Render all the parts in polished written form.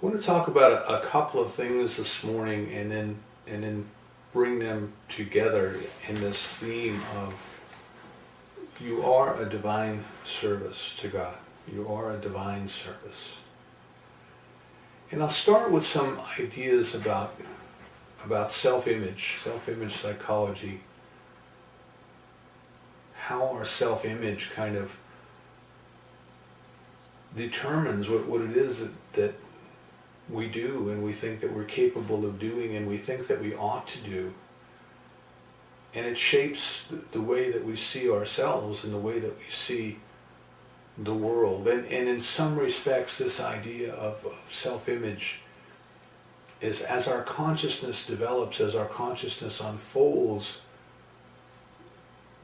I want to talk about a couple of things this morning, and then bring them together in this theme of you are a divine service to God. You are a divine service. And I'll start with some ideas about self-image psychology, how our self-image kind of determines what it is that we do, and we think that we're capable of doing, and we think that we ought to do. And it shapes the way that we see ourselves and the way that we see the world. And in some respects, this idea of self-image is, as our consciousness develops, as our consciousness unfolds,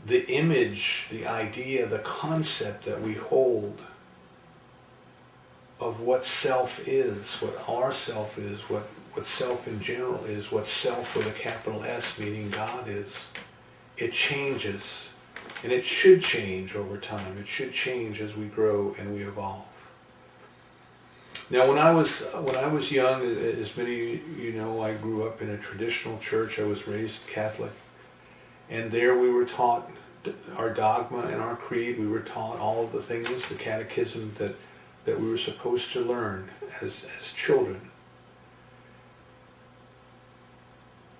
the image, the idea, the concept that we hold of what self is, what our self is, what self in general is, what self with a capital S, meaning God, is, it changes. And it should change over time. It should change as we grow and we evolve. Now, when I was young, as many of you know, I grew up in a traditional church. I was raised Catholic. And there we were taught our dogma and our creed. We were taught all of the things, the catechism that we were supposed to learn as children.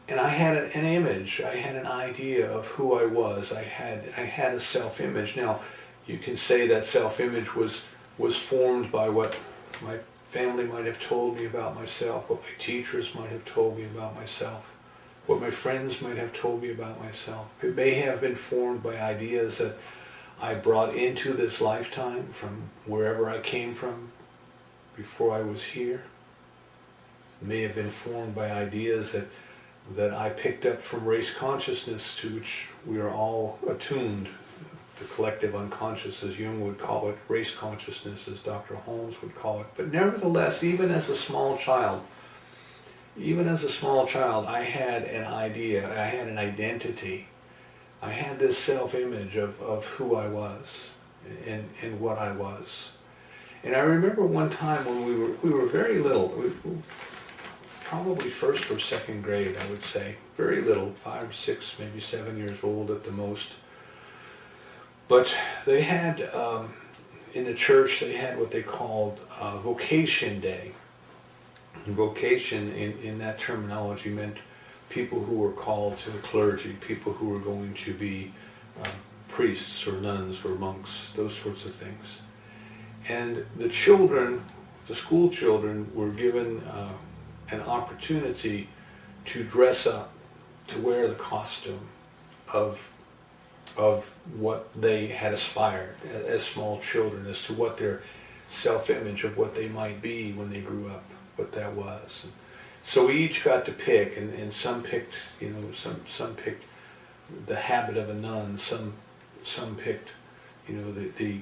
And I had an image, I had an idea of who I was. I had a self-image. Now, you can say that self-image was formed by what my family might have told me about myself, what my teachers might have told me about myself, what my friends might have told me about myself. It may have been formed by ideas that I brought into this lifetime from wherever I came from before I was here. It may have been formed by ideas that I picked up from race consciousness, to which we are all attuned. The collective unconscious, as Jung would call it, race consciousness, as Dr. Holmes would call it. But nevertheless, even as a small child, I had an idea, I had an identity. I had this self-image of who I was and what I was. And I remember one time when we were very little, probably first or second grade, I would say, very little, 5, 6, maybe 7 years old at the most. But they had, in the church, they had what they called Vocation Day. And vocation in that terminology meant people who were called to the clergy, people who were going to be priests or nuns or monks, those sorts of things. And the children, the school children, were given an opportunity to dress up, to wear the costume of what they had aspired as small children, as to what their self-image of what they might be when they grew up, what that was. And so we each got to pick, and some picked, some picked the habit of a nun, some picked, the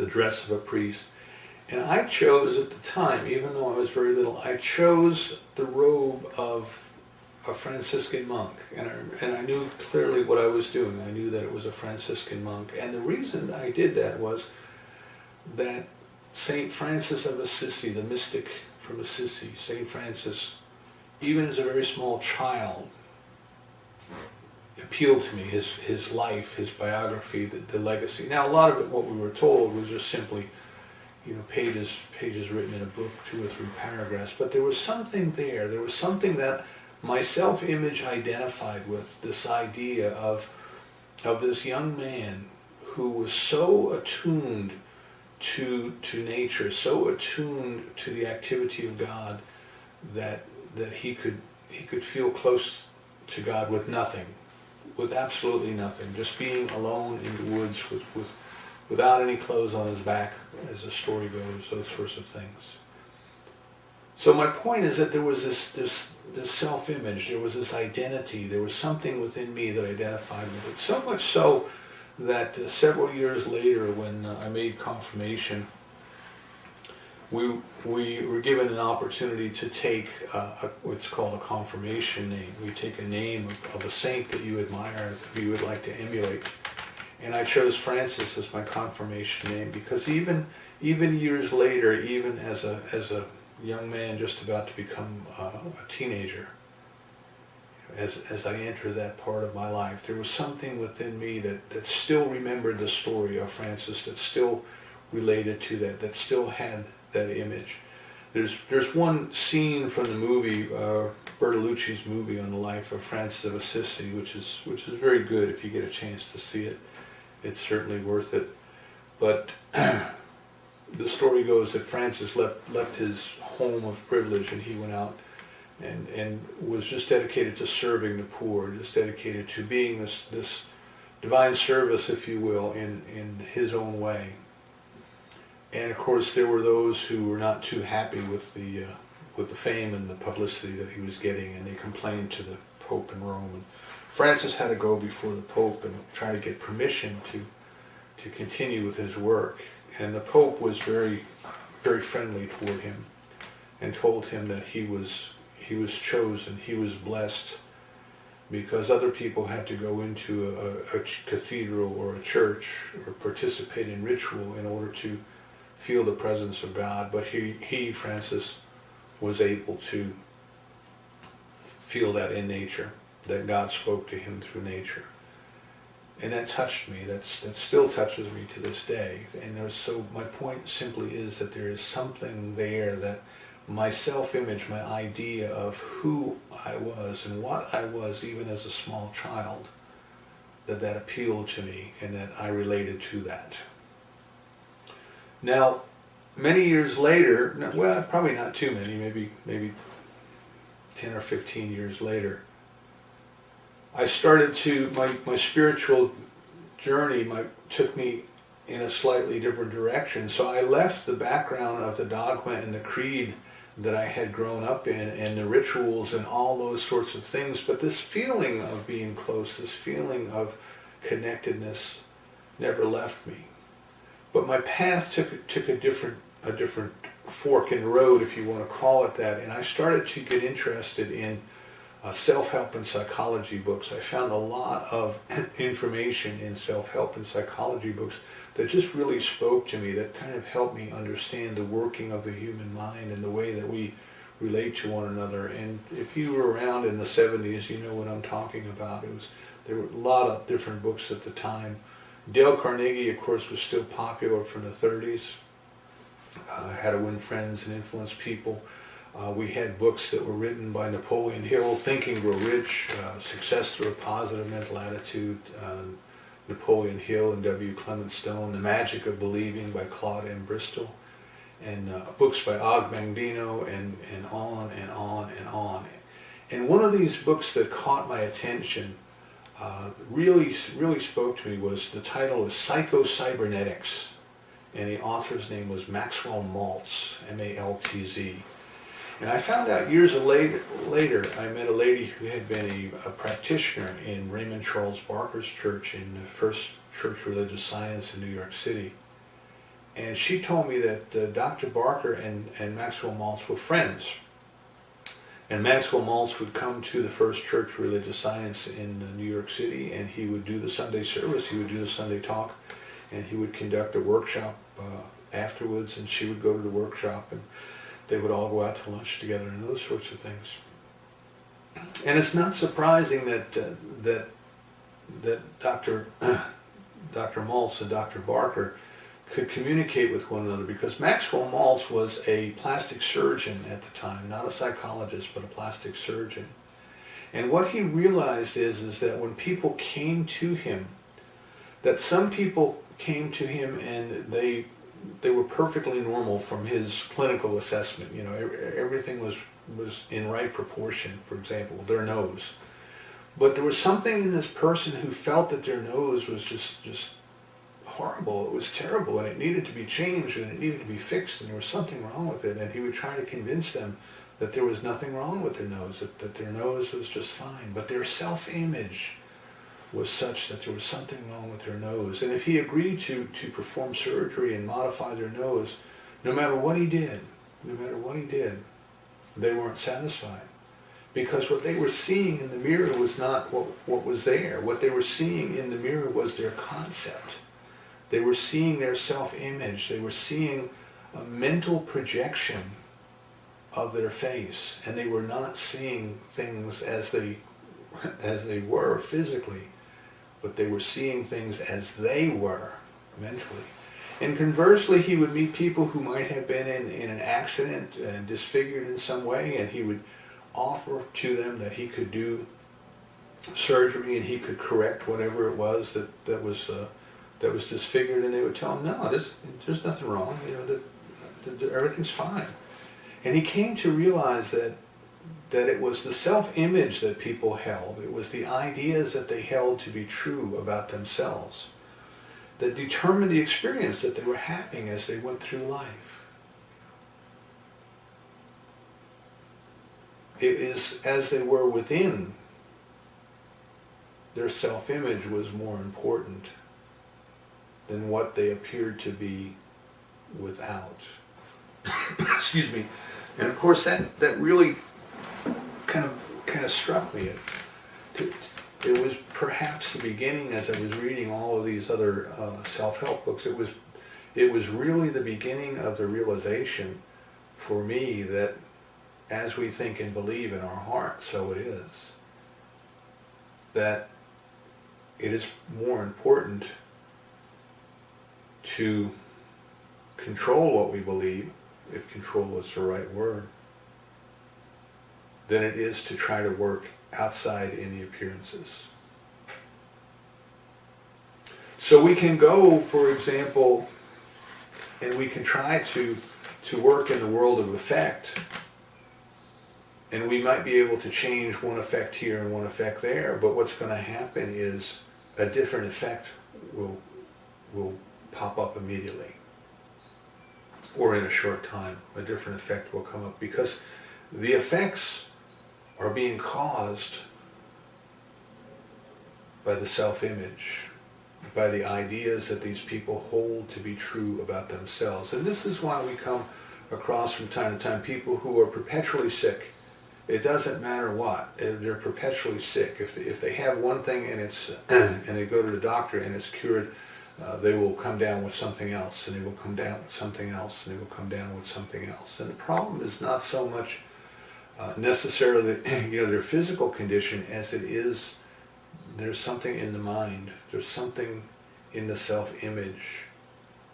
dress of a priest. And I chose at the time, even though I was very little, I chose the robe of a Franciscan monk. And I knew clearly what I was doing. I knew that it was a Franciscan monk. And the reason that I did that was that St. Francis of Assisi, the mystic from Assisi, St. Francis, even as a very small child, appealed to me, his life, his biography, the legacy. Now, a lot of it, what we were told, was just simply, pages written in a book, 2 or 3 paragraphs, but there was something there. There was something that my self-image identified with, this idea of this young man who was so attuned to nature, so attuned to the activity of God, that he could feel close to God with nothing, with absolutely nothing, just being alone in the woods without any clothes on his back, as the story goes, those sorts of things. So my point is that there was this self-image, there was this identity, there was something within me that identified with it. So much so that several years later, when I made confirmation, we were given an opportunity to take what's called a confirmation name. You take a name of a saint that you admire, that you would like to emulate. And I chose Francis as my confirmation name, because even even years later, even as a young man just about to become a teenager, as I entered that part of my life, there was something within me that still remembered the story of Francis, that still related to that still had that image. There's one scene from the movie, Bertolucci's movie on the life of Francis of Assisi, which is very good if you get a chance to see it. It's certainly worth it. But the story goes that Francis left his home of privilege, and he went out and was just dedicated to serving the poor, just dedicated to being this divine service, if you will, in his own way. And of course, there were those who were not too happy with the fame and the publicity that he was getting, and they complained to the Pope in Rome. And Francis had to go before the Pope and try to get permission to continue with his work. And the Pope was very, very friendly toward him, and told him that he was chosen, he was blessed, because other people had to go into a cathedral or a church or participate in ritual in order to feel the presence of God. But he, Francis, was able to feel that in nature, that God spoke to him through nature. And that touched me. That still touches me to this day. And my point simply is that there is something there that my self-image, my idea of who I was and what I was even as a small child, that appealed to me and that I related to that. Now, many years later, well, probably not too many, maybe 10 or 15 years later, I started my spiritual journey took me in a slightly different direction. So I left the background of the dogma and the creed that I had grown up in, and the rituals and all those sorts of things, but this feeling of being close, this feeling of connectedness never left me. But my path took a different fork in the road, if you want to call it that, and I started to get interested in self-help and psychology books. I found a lot of information in self-help and psychology books that just really spoke to me, that kind of helped me understand the working of the human mind and the way that we relate to one another. And if you were around in the 70s, you know what I'm talking about. There were a lot of different books at the time. Dale Carnegie, of course, was still popular from the 30s. How to Win Friends and Influence People. We had books that were written by Napoleon Hill, Think and Grow Rich, Success Through a Positive Mental Attitude, Napoleon Hill and W. Clement Stone, The Magic of Believing by Claude M. Bristol, and books by Og Mandino, and on and on and on. And one of these books that caught my attention, really spoke to me, was the title of Psycho-Cybernetics, and the author's name was Maxwell Maltz, M-A-L-T-Z. And I found out years later, I met a lady who had been a practitioner in Raymond Charles Barker's church, in the First Church Religious Science in New York City. And she told me that Dr. Barker and Maxwell Maltz were friends. And Maxwell Maltz would come to the First Church Religious Science in New York City, and he would do the Sunday service, he would do the Sunday talk, and he would conduct a workshop afterwards, and she would go to the workshop, and they would all go out to lunch together and those sorts of things. And it's not surprising that Dr. Maltz and Dr. Barker could communicate with one another, because Maxwell Maltz was a plastic surgeon at the time, not a psychologist, but a plastic surgeon. And what he realized is that when people came to him, that some people came to him and they were perfectly normal from his clinical assessment. You know, everything was in right proportion, for example, their nose. But there was something in this person who felt that their nose was just horrible, it was terrible, and it needed to be changed, and it needed to be fixed, and there was something wrong with it. And he would try to convince them that there was nothing wrong with their nose, that their nose was just fine. But their self-image was such that there was something wrong with their nose. And if he agreed to perform surgery and modify their nose, no matter what he did, they weren't satisfied. Because what they were seeing in the mirror was not what was there. What they were seeing in the mirror was their concept. They were seeing their self-image. They were seeing a mental projection of their face, and they were not seeing things as they were physically, but they were seeing things as they were mentally. And conversely, he would meet people who might have been in an accident and disfigured in some way, and he would offer to them that he could do surgery and he could correct whatever it was that was disfigured, and they would tell him, no, there's nothing wrong, everything's fine. And he came to realize that it was the self-image that people held, it was the ideas that they held to be true about themselves that determined the experience that they were having as they went through life. It is as they were within, their self-image was more important than what they appeared to be without. Excuse me. And of course that really kind of struck me. It was perhaps the beginning, as I was reading all of these other self-help books, it was really the beginning of the realization for me that as we think and believe in our heart, so it is. That it is more important to control what we believe, if control is the right word, than it is to try to work outside in the appearances. So we can go, for example, and we can try to work in the world of effect, and we might be able to change one effect here and one effect there, but what's going to happen is a different effect will pop up immediately. Or in a short time, a different effect will come up, because the effects are being caused by the self-image, by the ideas that these people hold to be true about themselves. And this is why we come across from time to time people who are perpetually sick. It doesn't matter what, they're perpetually sick. If they have one thing and it's and they go to the doctor and it's cured, they will come down with something else, and they will come down with something else, and they will come down with something else. And the problem is not so much necessarily their physical condition as it is there's something in the mind, there's something in the self-image,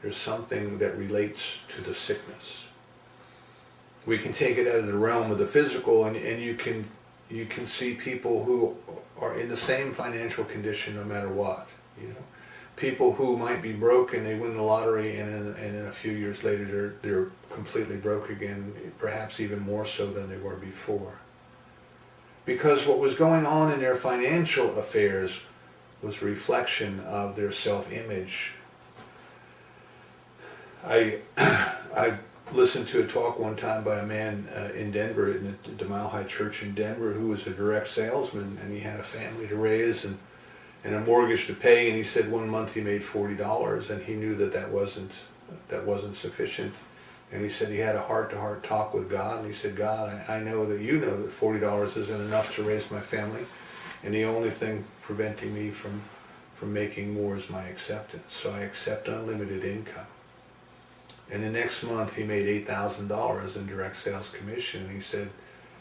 there's something that relates to the sickness. We can take it out of the realm of the physical, and you can see people who are in the same financial condition no matter what. People who might be broke and they win the lottery, and in a few years later they're completely broke again, perhaps even more so than they were before. Because what was going on in their financial affairs was a reflection of their self-image. I listened to a talk one time by a man in Denver, in the Mile High Church in Denver, who was a direct salesman, and he had a family to raise and a mortgage to pay, and he said one month he made $40, and he knew that wasn't sufficient. And he said he had a heart-to-heart talk with God, and he said, God, I know that you know that $40 isn't enough to raise my family, and the only thing preventing me from making more is my acceptance. So I accept unlimited income. And the next month he made $8,000 in direct sales commission, and he said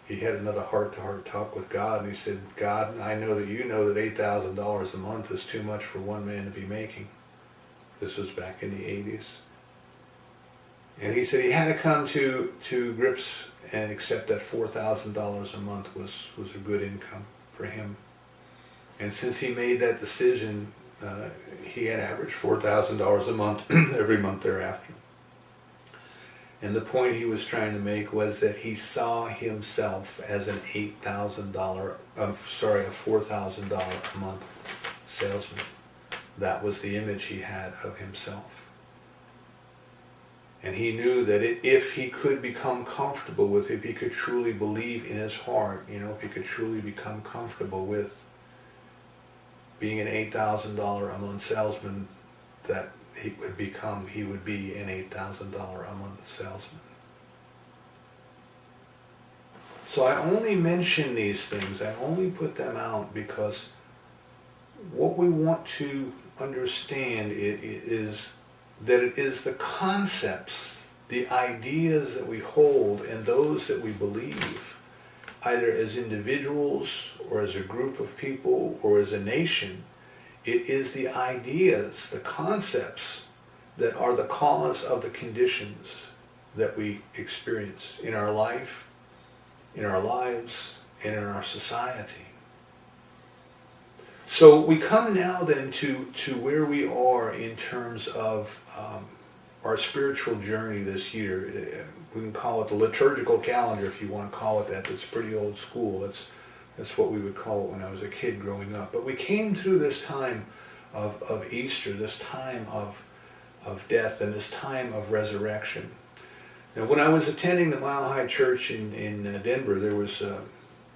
he had another heart-to-heart talk with God, and he said, God, I know that you know that $8,000 a month is too much for one man to be making. This was back in the 80s. And he said he had to come to grips and accept that $4,000 a month was a good income for him. And since he made that decision, he had averaged $4,000 a month every month thereafter. And the point he was trying to make was that he saw himself as an a $4,000 a month salesman. That was the image he had of himself. And he knew that if he could become comfortable with, if he could truly believe in his heart, if he could truly become comfortable with being an $8,000 a month salesman, that he would be an $8,000 a month salesman. So I only mention these things, I only put them out because what we want to understand it is that it is the concepts, the ideas that we hold and those that we believe, either as individuals or as a group of people or as a nation. It is the ideas, the concepts that are the cause of the conditions that we experience in our life, in our lives, and in our society. So we come now then to where we are in terms of our spiritual journey this year. We can call it the liturgical calendar if you want to call it that. It's pretty old school. That's what we would call it when I was a kid growing up. But we came through this time of Easter, this time of death, and this time of resurrection. Now, when I was attending the Mile High Church in Denver, there was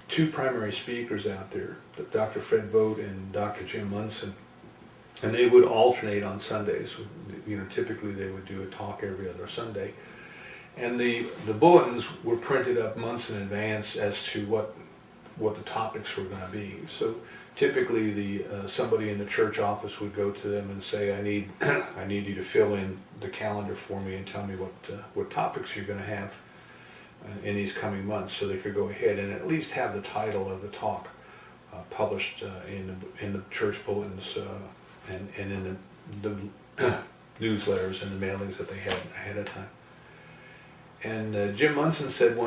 two primary speakers out there, Dr. Fred Vogt and Dr. Jim Munson, and they would alternate on Sundays. Typically they would do a talk every other Sunday, and the bulletins were printed up months in advance as to what the topics were going to be. So typically somebody in the church office would go to them and say, I need you to fill in the calendar for me and tell me what topics you're going to have in these coming months, so they could go ahead and at least have the title of the talk published in the church bulletins and in the newsletters and the mailings that they had ahead of time. And Jim Munson said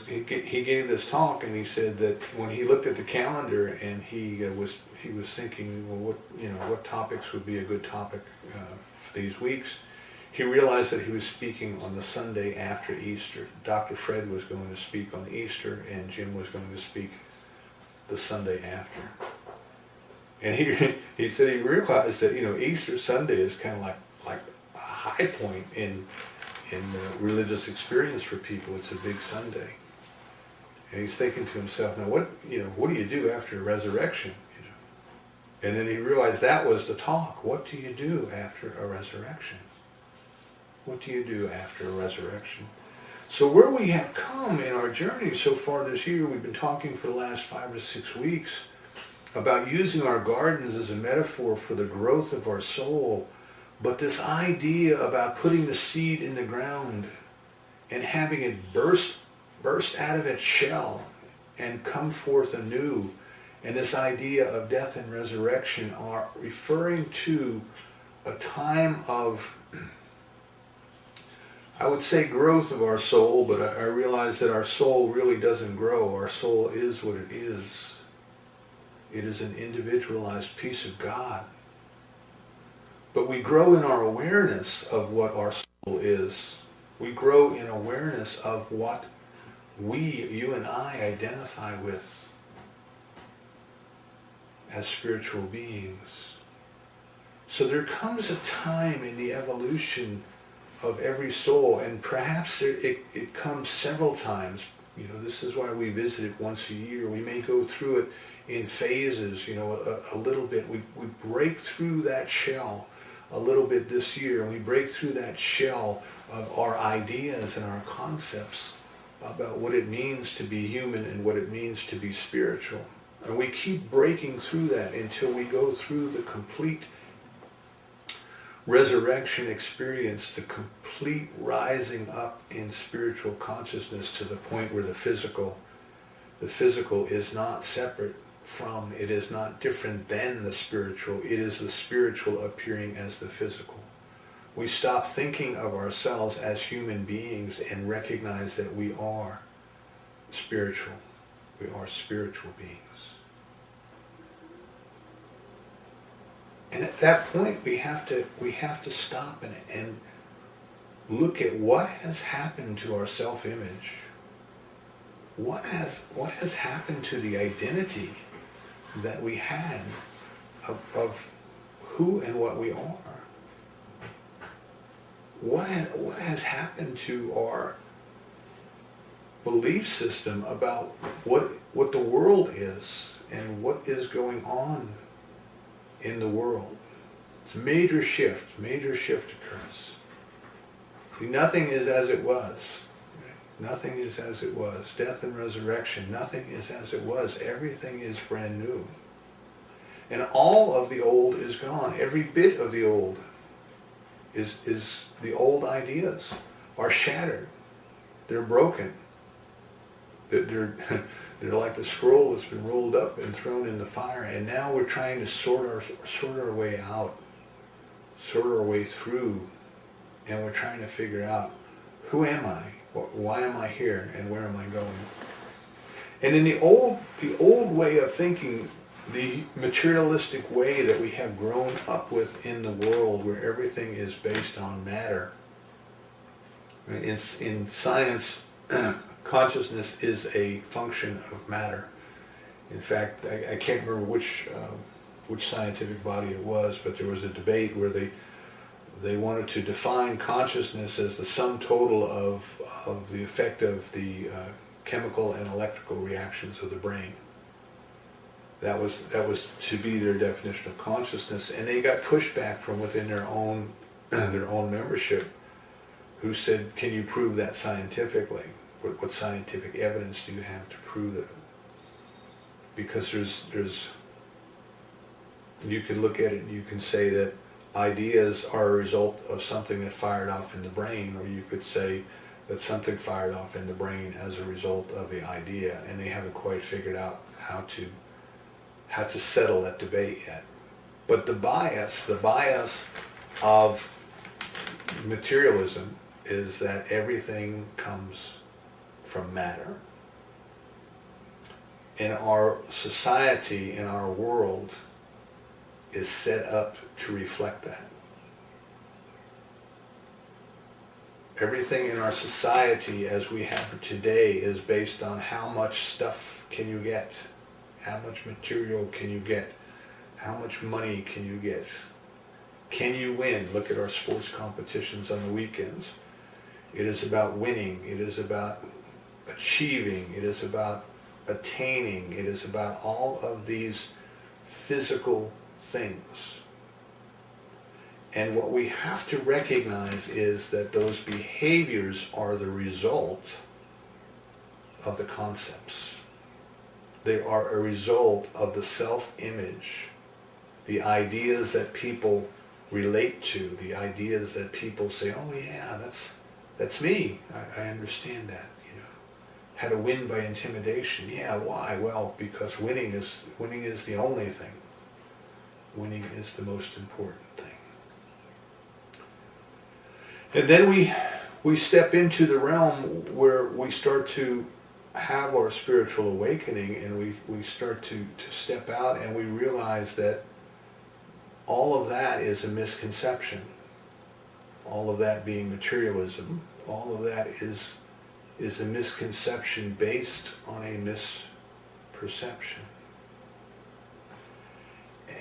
he gave this talk, and he said that when he looked at the calendar and he was thinking, well, what topics would be a good topic for these weeks, he realized that he was speaking on the Sunday after Easter. Dr. Fred was going to speak on Easter, and Jim was going to speak the Sunday after. And he said he realized that Easter Sunday is kind of like a high point in religious experience for people. It's a big Sunday, and he's thinking to himself, now what do you do after a resurrection? And then he realized that was the talk. What do you do after a resurrection? What do you do after a resurrection? So where we have come in our journey so far this year, we've been talking for the last 5 or 6 weeks about using our gardens as a metaphor for the growth of our soul. But this idea about putting the seed in the ground and having it burst out of its shell and come forth anew, and this idea of death and resurrection are referring to a time of, I would say, growth of our soul, but I realize that our soul really doesn't grow. Our soul is what it is. It is an individualized piece of God. But we grow in our awareness of what our soul is. We grow in awareness of what you and I identify with as spiritual beings. So there comes a time in the evolution of every soul, and perhaps it comes several times. This is why we visit it once a year. We may go through it in phases, a little bit. We break through that shell a little bit this year, and we break through that shell of our ideas and our concepts about what it means to be human and what it means to be spiritual. And we keep breaking through that until we go through the complete resurrection experience, the complete rising up in spiritual consciousness to the point where the physical is not separate from, it is not different than the spiritual. It is the spiritual appearing as the physical. We stop thinking of ourselves as human beings and recognize that we are spiritual. We are spiritual beings. And at that point, we have to stop and look at what has happened to our self-image. What has happened to the identity that we had of who and what we are? What has happened to our belief system about what the world is and what is going on in the world? It's a major shift occurs. See, nothing is as it was. Nothing is as it was. Death and resurrection, nothing is as it was. Everything is brand new. And all of the old is gone. Every bit of the old is the old ideas are shattered. They're broken. They're like the scroll that's been rolled up and thrown in the fire. And now we're trying to sort our way out, sort our way through, and we're trying to figure out, who am I? Why am I here? And where am I going? And in the old way of thinking, the materialistic way that we have grown up with in the world, where everything is based on matter. In science, consciousness is a function of matter. In fact, I can't remember which scientific body it was, but there was a debate where they wanted to define consciousness as the sum total of the effect of the chemical and electrical reactions of the brain. That was to be their definition of consciousness, and they got pushback from within their own membership, who said, "Can you prove that scientifically? What scientific evidence do you have to prove it?" Because there's you can look at it and you can say that ideas are a result of something that fired off in the brain, or you could say that something fired off in the brain as a result of the idea, and they haven't quite figured out how to settle that debate yet. But the bias of materialism is that everything comes from matter. And our society, in our world, is set up to reflect that. Everything in our society as we have it today is based on how much stuff can you get, how much material can you get, how much money can you get, can you win? Look at our sports competitions on the weekends. It is about winning, it is about achieving, it is about attaining, it is about all of these physical things. And what we have to recognize is that those behaviors are the result of the concepts. They are a result of the self-image, the ideas that people relate to, the ideas that people say, "Oh yeah, that's me. I understand that." How to win by intimidation. Yeah, why? Well, because winning is the only thing. Winning is the most important thing. And then we step into the realm where we start to have our spiritual awakening, and we start to step out, and we realize that all of that is a misconception. All of that being materialism, all of that is a misconception based on a misperception.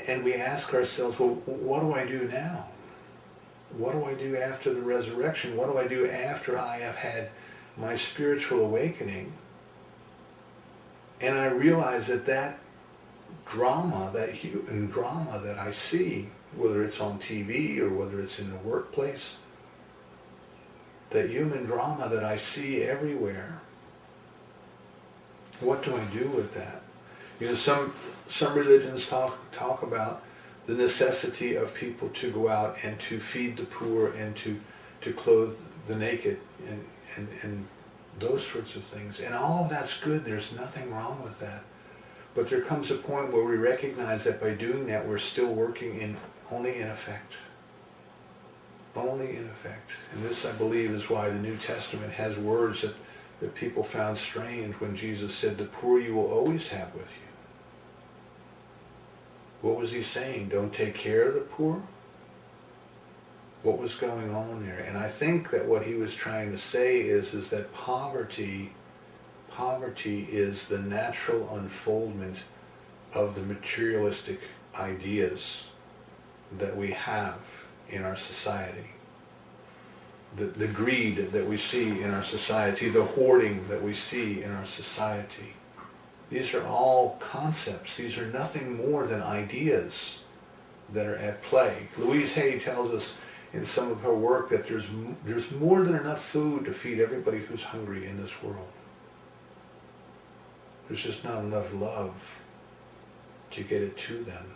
And we ask ourselves, well, what do I do now? What do I do after the resurrection? What do I do after I have had my spiritual awakening? And I realize that drama, that human drama that I see, whether it's on TV or whether it's in the workplace, that human drama that I see everywhere, what do I do with that? Some religions talk about the necessity of people to go out and to feed the poor and to clothe the naked and those sorts of things. And all of that's good. There's nothing wrong with that. But there comes a point where we recognize that by doing that, we're still working only in effect. Only in effect. And this, I believe, is why the New Testament has words that people found strange when Jesus said, "The poor you will always have with you." What was he saying? Don't take care of the poor? What was going on there? And I think that what he was trying to say is that poverty is the natural unfoldment of the materialistic ideas that we have in our society. The greed that we see in our society, the hoarding that we see in our society. These are all concepts. These are nothing more than ideas that are at play. Louise Hay tells us in some of her work that there's more than enough food to feed everybody who's hungry in this world. There's just not enough love to get it to them.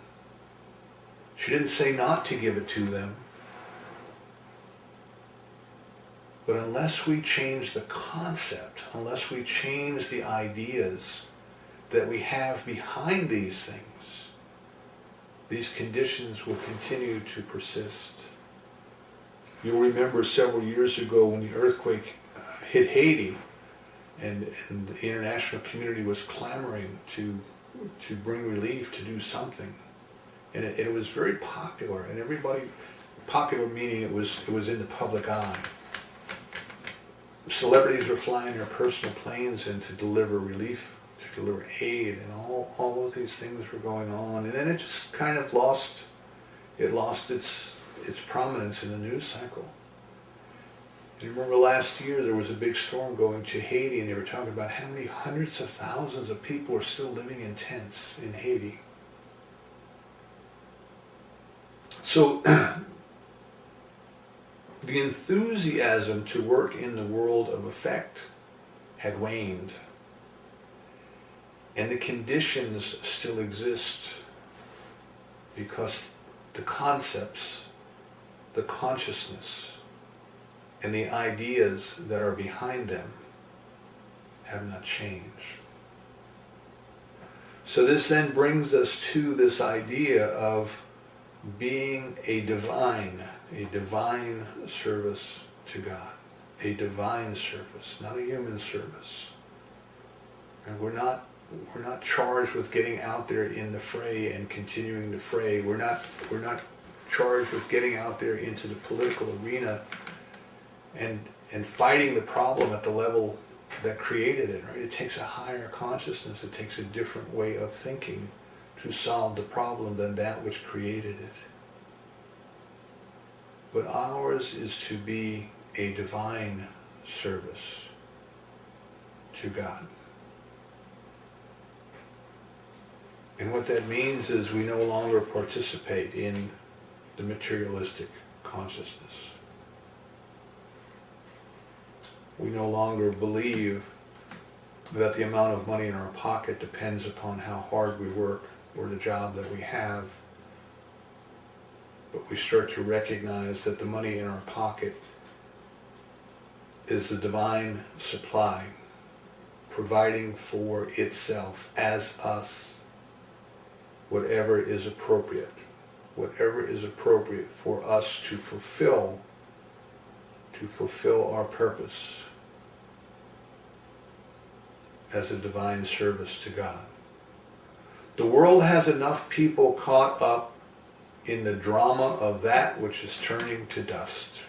She didn't say not to give it to them. But unless we change the concept, unless we change the ideas that we have behind these things, these conditions will continue to persist. You'll remember several years ago when the earthquake hit Haiti, and the international community was clamoring to bring relief, to do something. And it was very popular, and everybody, popular meaning it was in the public eye. Celebrities were flying their personal planes in to deliver relief, to deliver aid, and all of these things were going on. And then it just kind of lost its prominence in the news cycle. And you remember last year there was a big storm going to Haiti, and they were talking about how many hundreds of thousands of people are still living in tents in Haiti. So the enthusiasm to work in the world of effect had waned, and the conditions still exist because the concepts, the consciousness, and the ideas that are behind them have not changed. So this then brings us to this idea of being a divine service to God. A divine service, not a human service. And we're not charged with getting out there in the fray and continuing the fray. We're not charged with getting out there into the political arena and fighting the problem at the level that created it, right? It takes a higher consciousness, it takes a different way of thinking to solve the problem than that which created it. But ours is to be a divine service to God. And what that means is we no longer participate in the materialistic consciousness. We no longer believe that the amount of money in our pocket depends upon how hard we work or the job that we have. But we start to recognize that the money in our pocket is the divine supply, providing for itself as us whatever is appropriate for us to fulfill our purpose as a divine service to God. The world has enough people caught up in the drama of that which is turning to dust.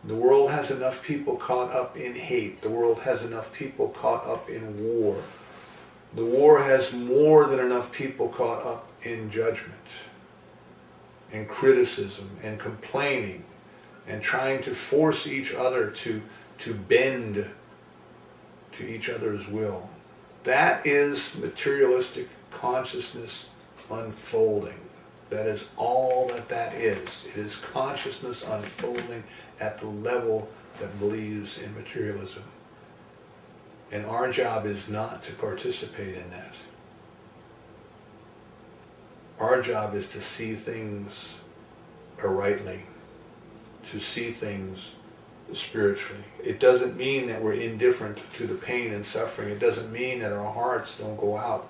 The world has enough people caught up in hate. The world has enough people caught up in war. The war has more than enough people caught up in judgment and criticism and complaining and trying to force each other to bend to each other's will. That is materialistic consciousness unfolding. That is all that is. It is consciousness unfolding at the level that believes in materialism. And our job is not to participate in that. Our job is to see things rightly, to see things spiritually. It doesn't mean that we're indifferent to the pain and suffering. It doesn't mean that our hearts don't go out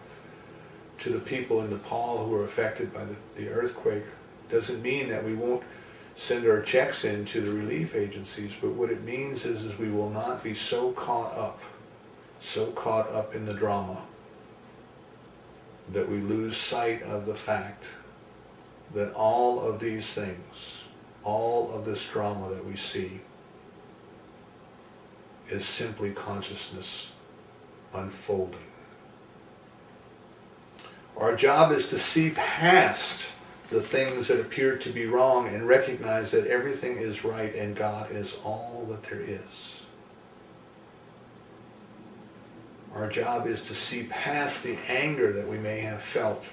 to the people in Nepal who were affected by the earthquake. It doesn't mean that we won't send our checks in to the relief agencies, but what it means is we will not be so caught up in the drama that we lose sight of the fact that all of these things, all of this drama that we see, is simply consciousness unfolding. Our job is to see past the things that appear to be wrong and recognize that everything is right and God is all that there is. Our job is to see past the anger that we may have felt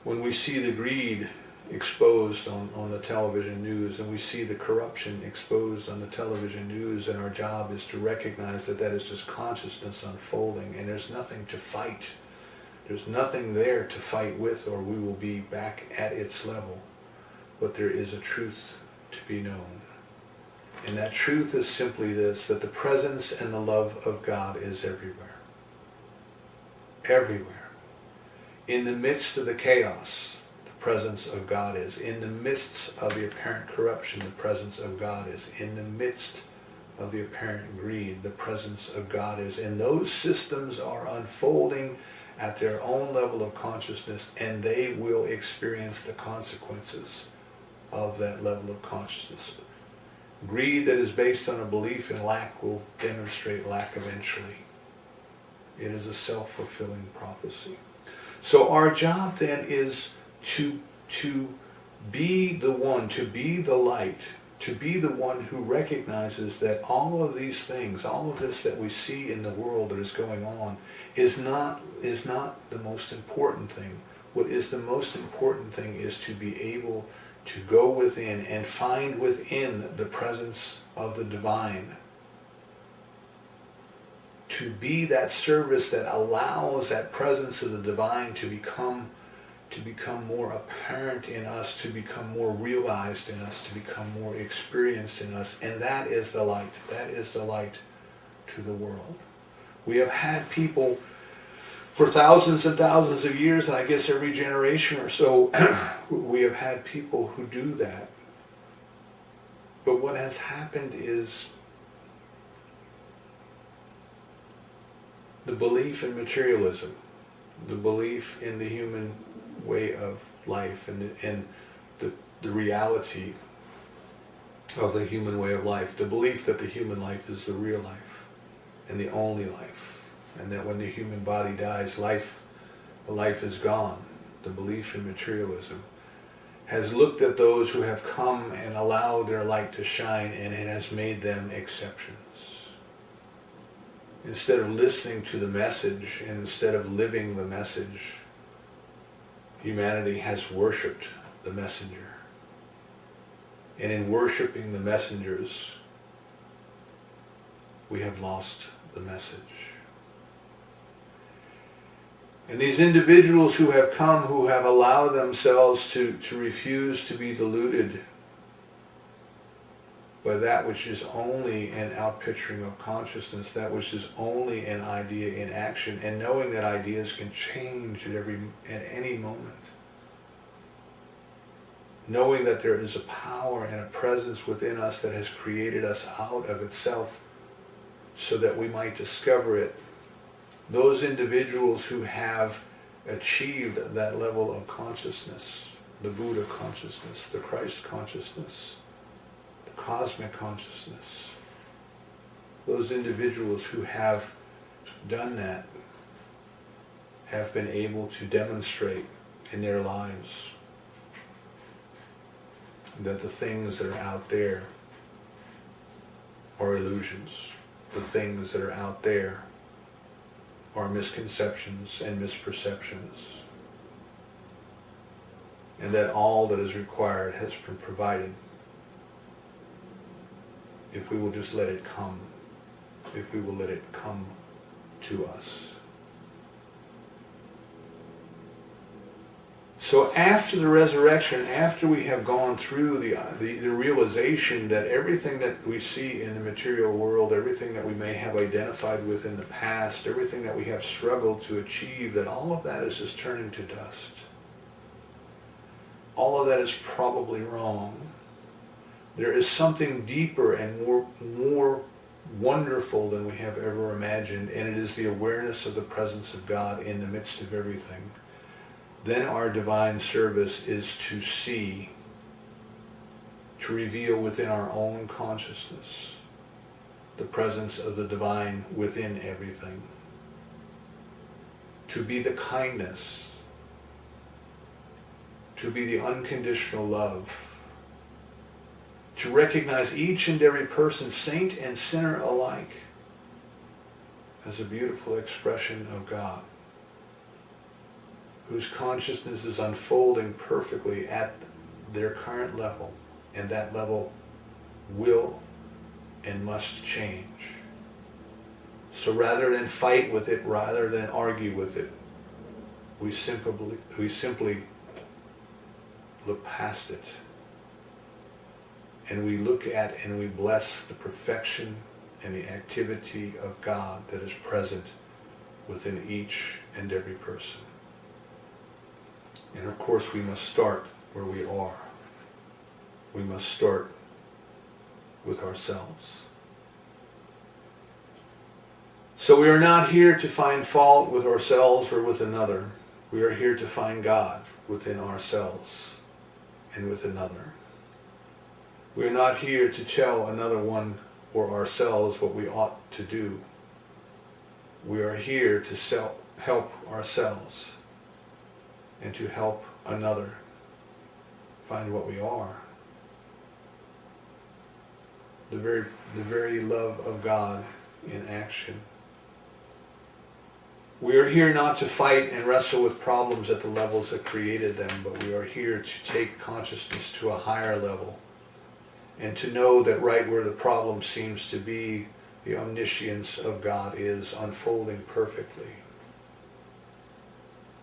when we see the greed exposed on the television news, and we see the corruption exposed on the television news, and our job is to recognize that that is just consciousness unfolding, and there's nothing to fight. There's nothing there to fight with, or we will be back at its level. But there is a truth to be known. And that truth is simply this, that the presence and the love of God is everywhere. Everywhere. In the midst of the chaos, the presence of God is. In the midst of the apparent corruption, the presence of God is. In the midst of the apparent greed, the presence of God is. And those systems are unfolding at their own level of consciousness, and they will experience the consequences of that level of consciousness. Greed that is based on a belief in lack will demonstrate lack eventually. It is a self-fulfilling prophecy. So our job then is to be the one, to be the light, to be the one who recognizes that all of these things, all of this that we see in the world that is going on is not the most important thing. What is the most important thing is to be able to go within and find within the presence of the divine. To be that service that allows that presence of the divine to become more apparent in us, to become more realized in us, to become more experienced in us. And that is the light. That is the light to the world. We have had people for thousands and thousands of years, and I guess every generation or so, we have had people who do that. But what has happened is the belief in materialism, the belief in the human way of life, and the reality of the human way of life, the belief that the human life is the real life and the only life, and that when the human body dies, life is gone. The belief in materialism has looked at those who have come and allowed their light to shine, and it has made them exceptions. Instead of listening to the message and instead of living the message, humanity has worshipped the messenger. And in worshipping the messengers, we have lost the message. And these individuals who have come, who have allowed themselves to refuse to be deluded by that which is only an outpicturing of consciousness, that which is only an idea in action, and knowing that ideas can change at any moment. Knowing that there is a power and a presence within us that has created us out of itself so that we might discover it. Those individuals who have achieved that level of consciousness, the Buddha consciousness, the Christ consciousness, the cosmic consciousness, those individuals who have done that have been able to demonstrate in their lives that the things that are out there are illusions. The things that are out there are misconceptions and misperceptions. And that all that is required has been provided if we will just let it come, if we will let it come to us. So after the resurrection, after we have gone through the realization that everything that we see in the material world, everything that we may have identified with in the past, everything that we have struggled to achieve, that all of that is just turning to dust. All of that is probably wrong. There is something deeper and more wonderful than we have ever imagined, and it is the awareness of the presence of God in the midst of everything. Then our divine service is to see, to reveal within our own consciousness the presence of the divine within everything. To be the kindness, to be the unconditional love, to recognize each and every person, saint and sinner alike, as a beautiful expression of God, whose consciousness is unfolding perfectly at their current level, and that level will and must change. So rather than fight with it, rather than argue with it, we simply look past it. And we look at and we bless the perfection and the activity of God that is present within each and every person. And of course we must start where we are. We must start with ourselves. So we are not here to find fault with ourselves or with another. We are here to find God within ourselves and with another. We are not here to tell another one or ourselves what we ought to do. We are here to help ourselves and to help another find what we are. The very love of God in action. We are here not to fight and wrestle with problems at the levels that created them, but we are here to take consciousness to a higher level and to know that right where the problem seems to be, the omniscience of God is unfolding perfectly.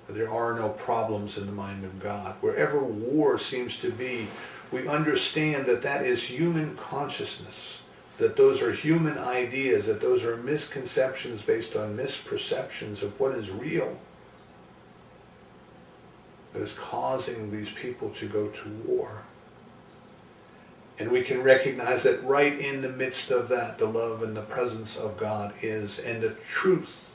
There are no problems in the mind of God. Wherever war seems to be, we understand that that is human consciousness, that those are human ideas, that those are misconceptions based on misperceptions of what is real that is causing these people to go to war. And we can recognize that right in the midst of that, the love and the presence of God is, and the truth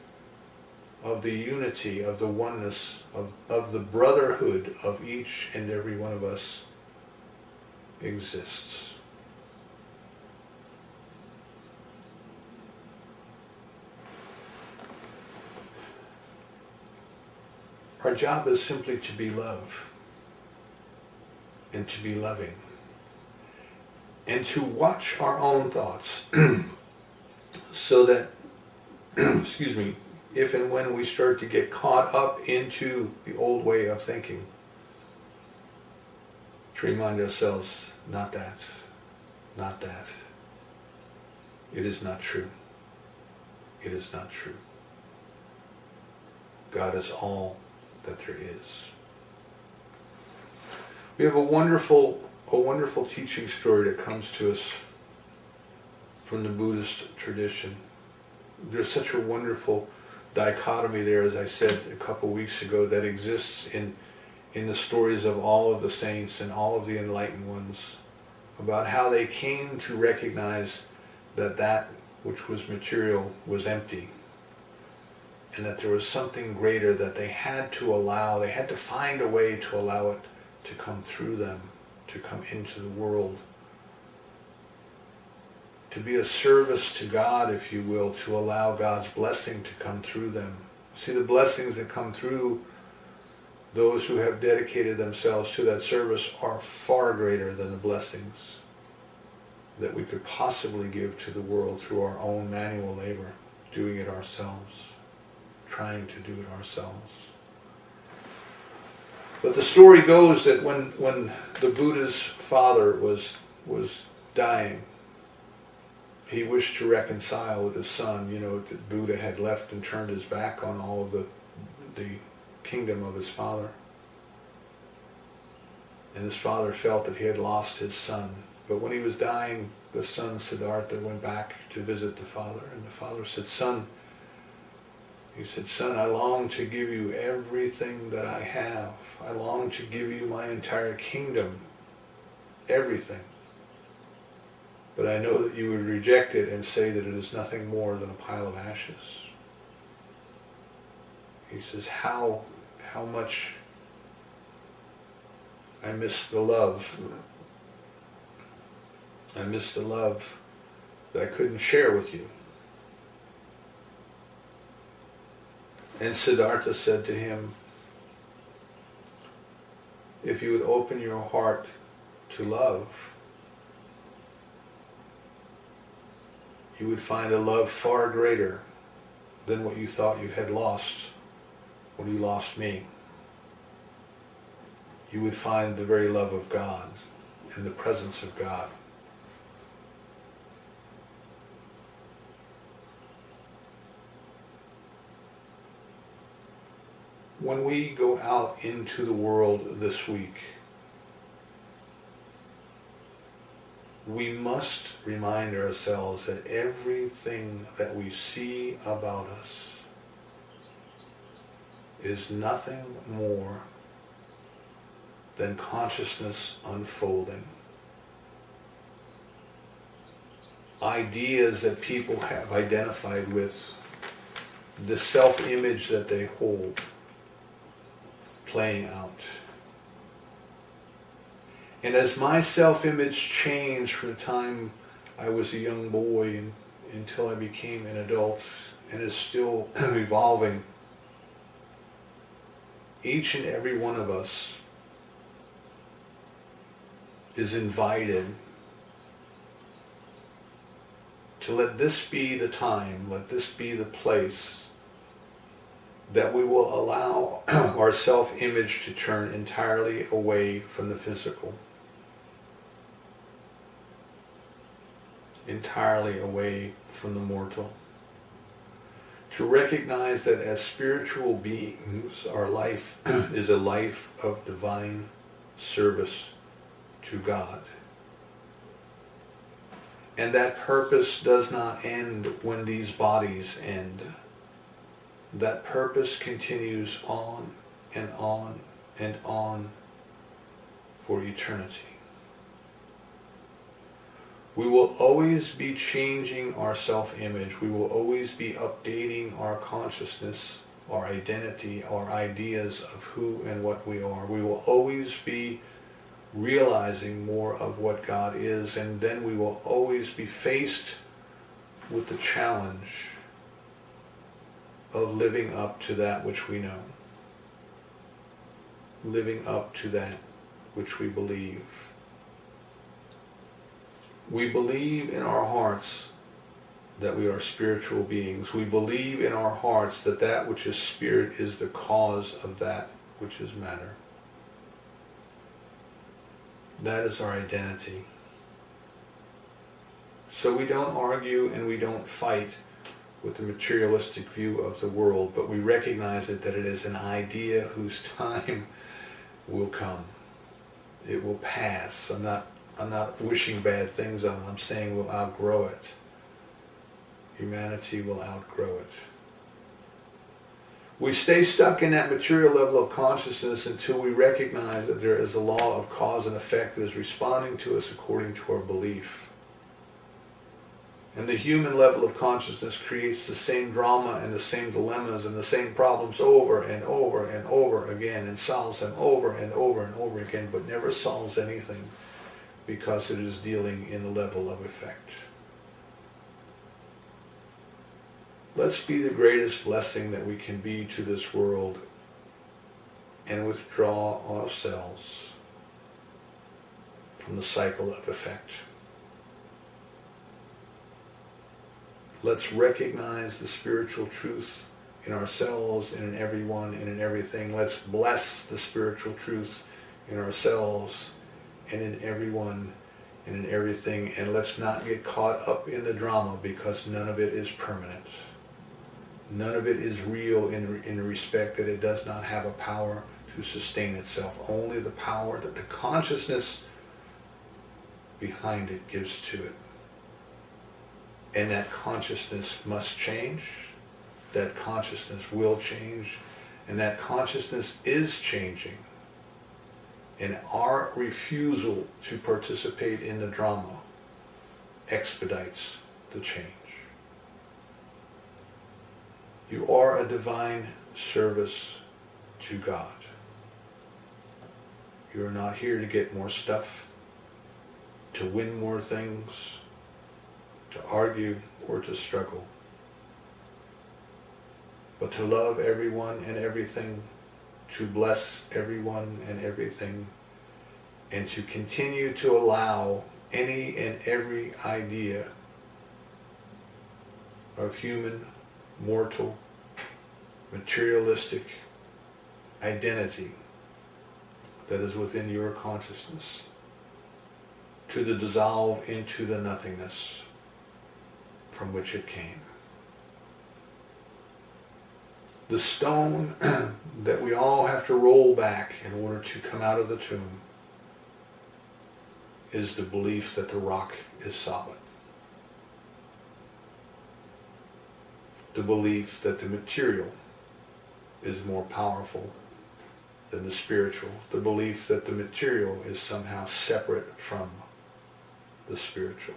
of the unity, of the oneness, of the brotherhood of each and every one of us exists. Our job is simply to be love and to be loving and to watch our own thoughts so that, excuse me, if and when we start to get caught up into the old way of thinking, to remind ourselves, not that, not that. It is not true. It is not true. God is all that there is. We have a wonderful teaching story that comes to us from the Buddhist tradition. There's such a wonderful dichotomy there, as I said a couple weeks ago, that exists in the stories of all of the saints and all of the enlightened ones, about how they came to recognize that that which was material was empty, and that there was something greater that they had to allow, they had to find a way to allow it to come through them, to come into the world, to be a service to God, if you will, to allow God's blessing to come through them. See, the blessings that come through those who have dedicated themselves to that service are far greater than the blessings that we could possibly give to the world through our own manual labor, doing it ourselves, trying to do it ourselves. But the story goes that when the Buddha's father was dying, he wished to reconcile with his son. You know, that Buddha had left and turned his back on all of the kingdom of his father. And his father felt that he had lost his son. But when he was dying, the son Siddhartha went back to visit the father. And the father said, son, I long to give you everything that I have. I long to give you my entire kingdom, everything. But I know that you would reject it and say that it is nothing more than a pile of ashes. He says, how much I miss the love. I miss the love that I couldn't share with you. And Siddhartha said to him, if you would open your heart to love, you would find a love far greater than what you thought you had lost when you lost me. You would find the very love of God and the presence of God. When we go out into the world this week, we must remind ourselves that everything that we see about us is nothing more than consciousness unfolding. Ideas that people have identified with, the self-image that they hold, playing out. And as my self-image changed from the time I was a young boy until I became an adult, and is still evolving, each and every one of us is invited to let this be the time, let this be the place that we will allow our self-image to turn entirely away from the physical, entirely away from the mortal. To recognize that as spiritual beings, our life is a life of divine service to God. And that purpose does not end when these bodies end. That purpose continues on and on and on for eternity. We will always be changing our self-image. We will always be updating our consciousness, our identity, our ideas of who and what we are. We will always be realizing more of what God is, and then we will always be faced with the challenge of living up to that which we know, living up to that which we believe. We believe in our hearts that we are spiritual beings. We believe in our hearts that that which is spirit is the cause of that which is matter. That is our identity. So we don't argue and we don't fight with the materialistic view of the world, but we recognize that it is an idea whose time will come. It will pass. I'm not wishing bad things on it. I'm saying we'll outgrow it. Humanity will outgrow it. We stay stuck in that material level of consciousness until we recognize that there is a law of cause and effect that is responding to us according to our belief. And the human level of consciousness creates the same drama and the same dilemmas and the same problems over and over and over again, and solves them over and over and over again, but never solves anything because it is dealing in the level of effect. Let's be the greatest blessing that we can be to this world and withdraw ourselves from the cycle of effect. Let's recognize the spiritual truth in ourselves and in everyone and in everything. Let's bless the spiritual truth in ourselves and in everyone and in everything. And let's not get caught up in the drama, because none of it is permanent. None of it is real in the respect that it does not have a power to sustain itself. Only the power that the consciousness behind it gives to it. And that consciousness must change. That consciousness will change. And that consciousness is changing. And our refusal to participate in the drama expedites the change. You are a divine service to God. You're not here to get more stuff, to win more things, to argue or to struggle, but to love everyone and everything, to bless everyone and everything, and to continue to allow any and every idea of human, mortal, materialistic identity that is within your consciousness to dissolve into the nothingness from which it came. The stone that we all have to roll back in order to come out of the tomb is the belief that the rock is solid. The belief that the material is more powerful than the spiritual. The belief that the material is somehow separate from the spiritual.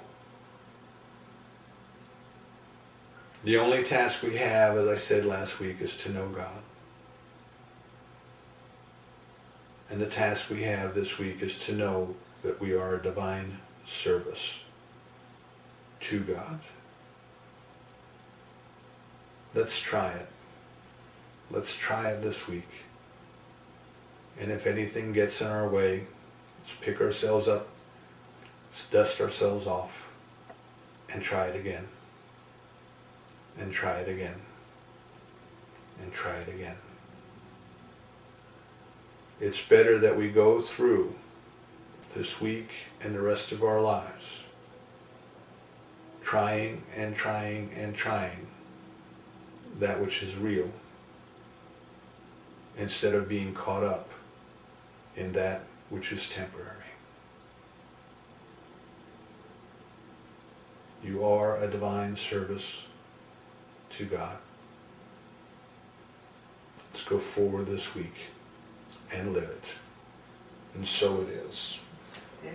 The only task we have, as I said last week, is to know God. And the task we have this week is to know that we are a divine service to God. Let's try it. Let's try it this week. And if anything gets in our way, let's pick ourselves up, let's dust ourselves off, and try it again. And try it again. And try it again. It's better that we go through this week and the rest of our lives trying and trying and trying that which is real, instead of being caught up in that which is temporary. You are a divine service to God. Let's go forward this week and live it. And so it is. Yes.